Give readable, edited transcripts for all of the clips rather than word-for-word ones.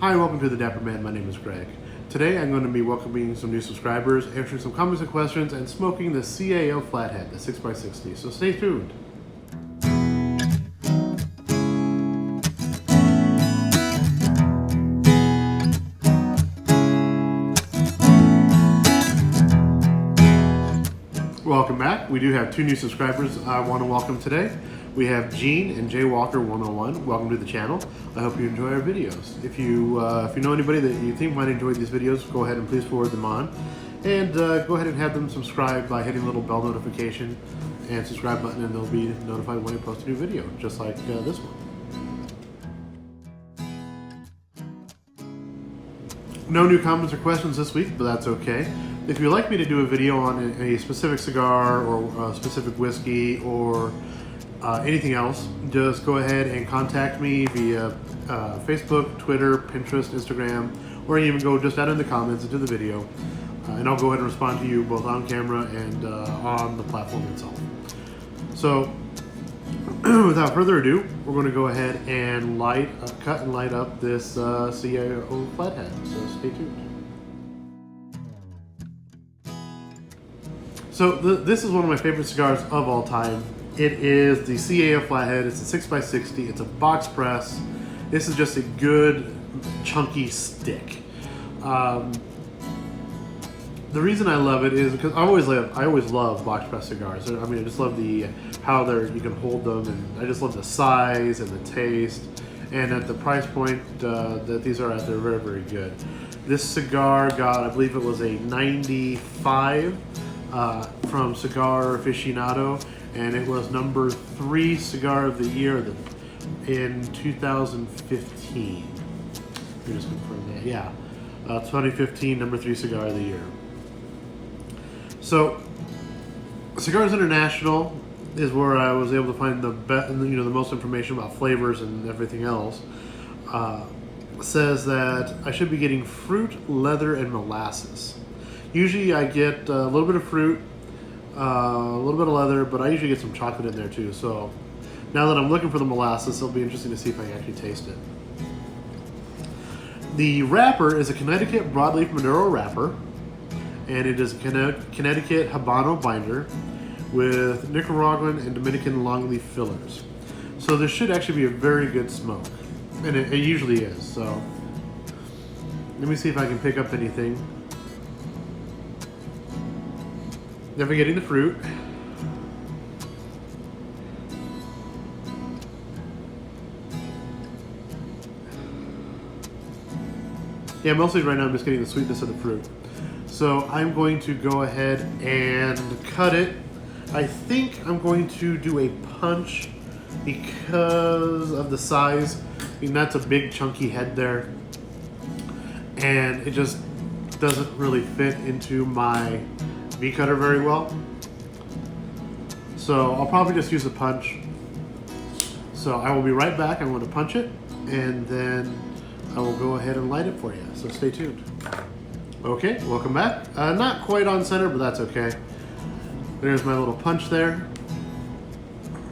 Hi, welcome to the Dapper Man. My name is Greg. Today I'm going to be welcoming some new subscribers, answering some comments and questions, and smoking the CAO Flathead, the 6x60. So stay tuned. Welcome back. We do have two new subscribers I want to welcome today. We have Gene and Jay Walker 101. Welcome to the channel. I hope you enjoy our videos. If you know anybody that you think might enjoy these videos, go ahead and please forward them on. And go ahead and have them subscribe by hitting the little bell notification and subscribe button, and they'll be notified when I post a new video, just like this one. No new comments or questions this week, but that's okay. If you'd like me to do a video on a specific cigar or a specific whiskey or anything else, just go ahead and contact me via Facebook, Twitter, Pinterest, Instagram, or even go just add in the comments into the video, and I'll go ahead and respond to you both on camera and on the platform itself. So without further ado, we're going to go ahead and cut and light up this CAO Flathead, so stay tuned. So this is one of my favorite cigars of all time. It is the CAO Flathead. It's a 6x60. It's a box press. This is just a good chunky stick. The reason I love it is because I always love box press cigars. I mean, I just love how you can hold them, and I just love the size and the taste. And at the price point that these are at, they're very, very good. This cigar got, I believe it was a 95 from Cigar Aficionado, and it was number 3 cigar of the year in 2015. Let me just confirm that. Yeah, 2015 number 3 cigar of the year. So, Cigars International is where I was able to find the most information about flavors and everything else. Says that I should be getting fruit, leather, and molasses. Usually I get a little bit of fruit, a little bit of leather, but I usually get some chocolate in there too. So now that I'm looking for the molasses, it'll be interesting to see if I can actually taste it. The wrapper is a Connecticut Broadleaf Maduro wrapper, and it is a Connecticut Habano binder with Nicaraguan and Dominican longleaf fillers. So this should actually be a very good smoke, and it usually is. So let me see if I can pick up anything. Never getting the fruit. Yeah, mostly right now I'm just getting the sweetness of the fruit. So I'm going to go ahead and cut it. I think I'm going to do a punch because of the size. I mean, that's a big chunky head there, and it just doesn't really fit into my V cutter very well. So I'll probably just use a punch. So I will be right back. I'm going to punch it, and then I will go ahead and light it for you. So stay tuned. Okay, welcome back. Not quite on center, but that's okay. There's my little punch there.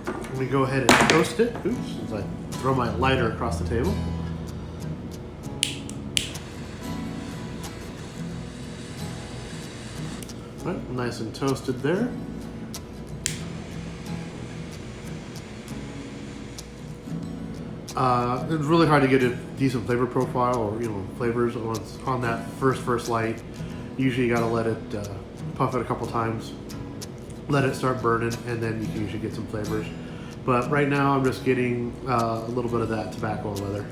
Let me go ahead and toast it. Oops, as I throw my lighter across the table. All right, nice and toasted there. It's really hard to get a decent flavor profile, or flavors on that first light. Usually you gotta let it puff it a couple times, let it start burning, and then you can usually get some flavors. But right now I'm just getting a little bit of that tobacco and leather.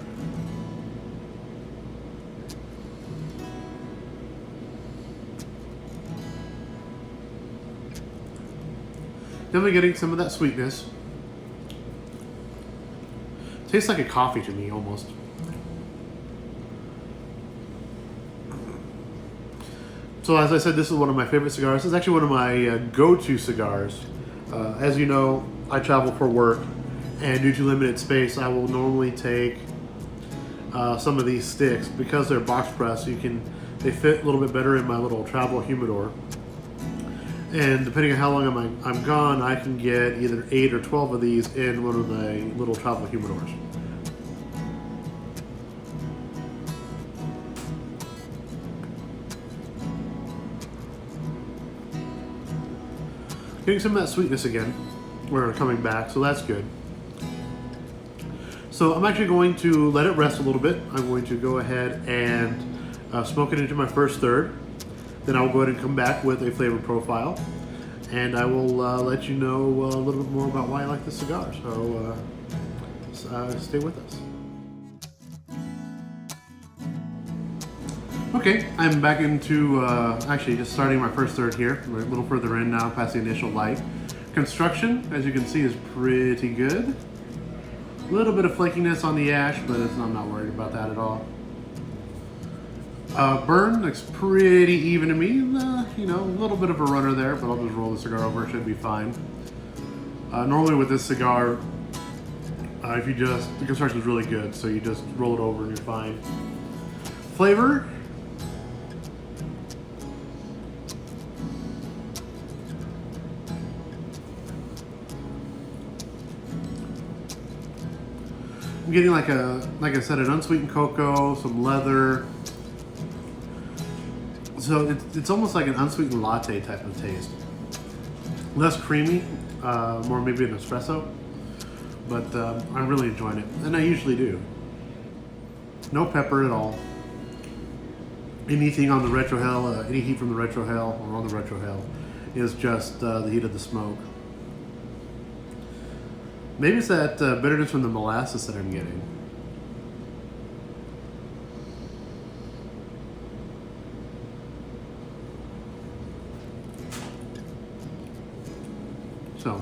Definitely getting some of that sweetness. Tastes like a coffee to me, almost. So as I said, this is one of my favorite cigars. This is actually one of my go-to cigars. As you know, I travel for work, and due to limited space, I will normally take some of these sticks. Because they're box press, they fit a little bit better in my little travel humidor. And depending on how long I'm gone, I can get either 8 or 12 of these in one of the little travel humidors. Getting some of that sweetness again. We're coming back, so that's good. So I'm actually going to let it rest a little bit. I'm going to go ahead and smoke it into my first third. Then I'll go ahead and come back with a flavor profile. And I will let you know a little bit more about why I like this cigar. So stay with us. Okay, I'm back into actually just starting my first third here. We're a little further in now, past the initial light. Construction, as you can see, is pretty good. A little bit of flakiness on the ash, but I'm not worried about that at all. Burn looks pretty even to me. You know, a little bit of a runner there, but I'll just roll the cigar over. It should be fine. Normally with this cigar, the construction is really good, so you just roll it over and you're fine. Flavor. I'm getting like I said, an unsweetened cocoa, some leather. So it's almost like an unsweetened latte type of taste. Less creamy, more maybe an espresso. But I'm really enjoying it, and I usually do. No pepper at all. Anything on the retrohale, any heat from the retrohale or on the retrohale is just the heat of the smoke. Maybe it's that bitterness from the molasses that I'm getting. So,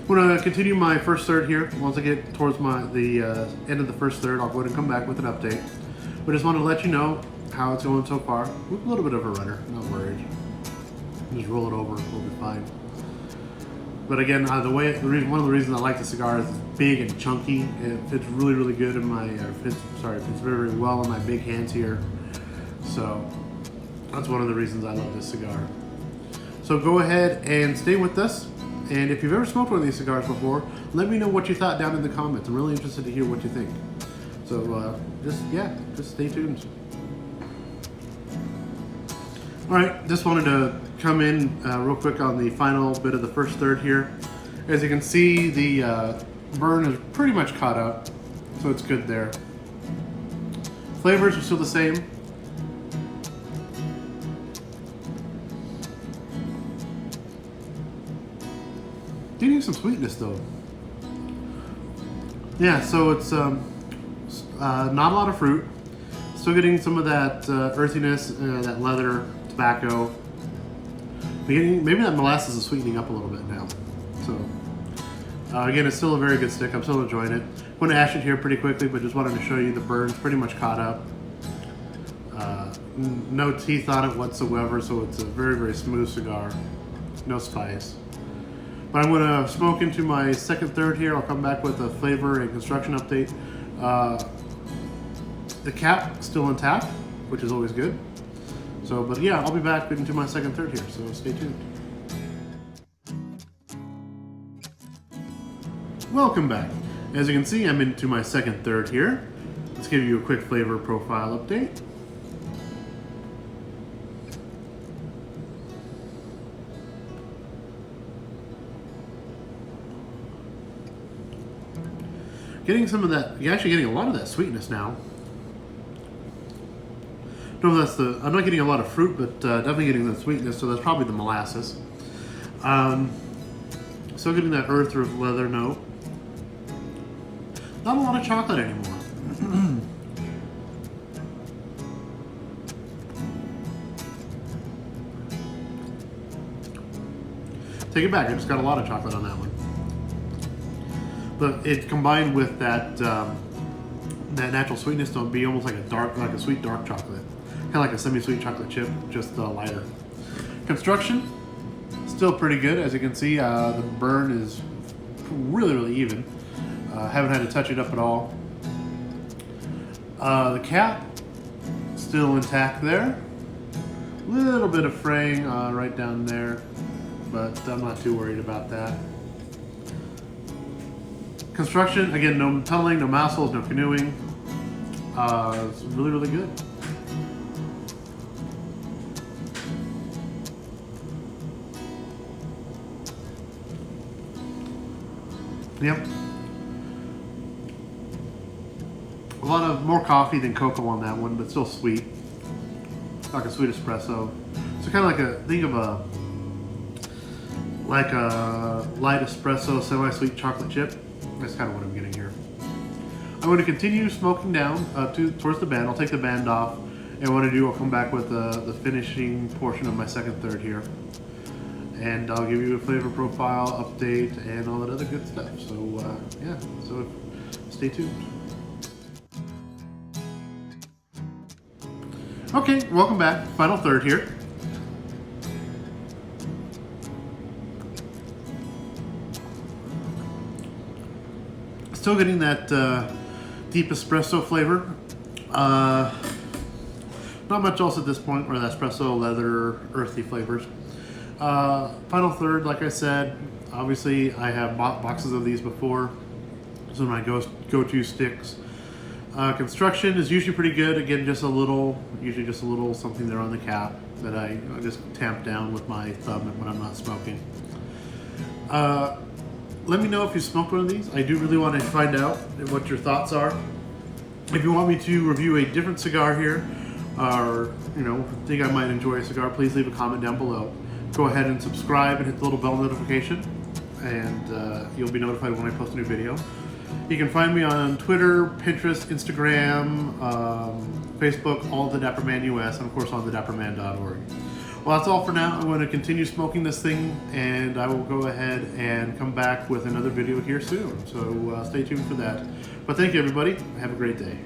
I'm going to continue my first third here. Once I get towards the end of the first third, I'll go ahead and come back with an update. But just want to let you know how it's going so far. A little bit of a runner, not worried. Just roll it over, we'll be fine. But again, one of the reasons I like the cigar is it's big and chunky. It fits really, really good in fits very, very well in my big hands here. So that's one of the reasons I love this cigar. So go ahead and stay with us. And if you've ever smoked one of these cigars before, let me know what you thought down in the comments. I'm really interested to hear what you think. So just stay tuned. All right, just wanted to come in real quick on the final bit of the first third here. As you can see, the burn is pretty much caught up, so it's good there. Flavors are still the same. Getting some sweetness though. Yeah, so it's not a lot of fruit. Still getting some of that earthiness, that leather, tobacco. Maybe that molasses is sweetening up a little bit now. So again, it's still a very good stick. I'm still enjoying it. I'm going to ash it here pretty quickly, but just wanted to show you the burn's pretty much caught up. No teeth on it whatsoever, so it's a very, very smooth cigar. No spice. But I'm going to smoke into my second third here. I'll come back with a flavor and construction update. The cap still intact, which is always good. So, but yeah, I'll be back into my second third here, so stay tuned. Welcome back. As you can see, I'm into my second third here. Let's give you a quick flavor profile update. Getting some of that, you're actually getting a lot of that sweetness now. No, I'm not getting a lot of fruit, but definitely getting the sweetness, so that's probably the molasses. Still getting that earth or leather note. Not a lot of chocolate anymore. Take it back, I just got a lot of chocolate on that one. But it combined with that that natural sweetness to be almost like a sweet dark chocolate. Kind of like a semi-sweet chocolate chip, just lighter. Construction, still pretty good. As you can see, the burn is really, really even. Haven't had to touch it up at all. The cap, still intact there. Little bit of fraying right down there, but I'm not too worried about that. Construction, again, no tunneling, no mouth holes, no canoeing. It's really, really good. Yep. A lot of more coffee than cocoa on that one, but still sweet. Like a sweet espresso. So kind of like think of a light espresso, semi-sweet chocolate chip. That's kind of what I'm getting here. I'm going to continue smoking down towards the band. I'll take the band off, and what I'll come back with the finishing portion of my second third here. And I'll give you a flavor profile update and all that other good stuff. So yeah, so stay tuned. Okay, welcome back. Final third here. Still getting that deep espresso flavor. Not much else at this point, or that espresso, leather, earthy flavors. Final third, like I said, obviously I have bought boxes of these before. Some of my go-to sticks. Construction is usually pretty good. Again, usually just a little something there on the cap that I just tamp down with my thumb when I'm not smoking. Let me know if you smoked one of these. I do really want to find out what your thoughts are. If you want me to review a different cigar here, or think I might enjoy a cigar, please leave a comment down below. Go ahead and subscribe and hit the little bell notification, and you'll be notified when I post a new video. You can find me on Twitter, Pinterest, Instagram, Facebook, all the Dapper Man US, and of course on the dapperman.org. Well, that's all for now. I'm going to continue smoking this thing, and I will go ahead and come back with another video here soon. So stay tuned for that. But thank you, everybody. Have a great day.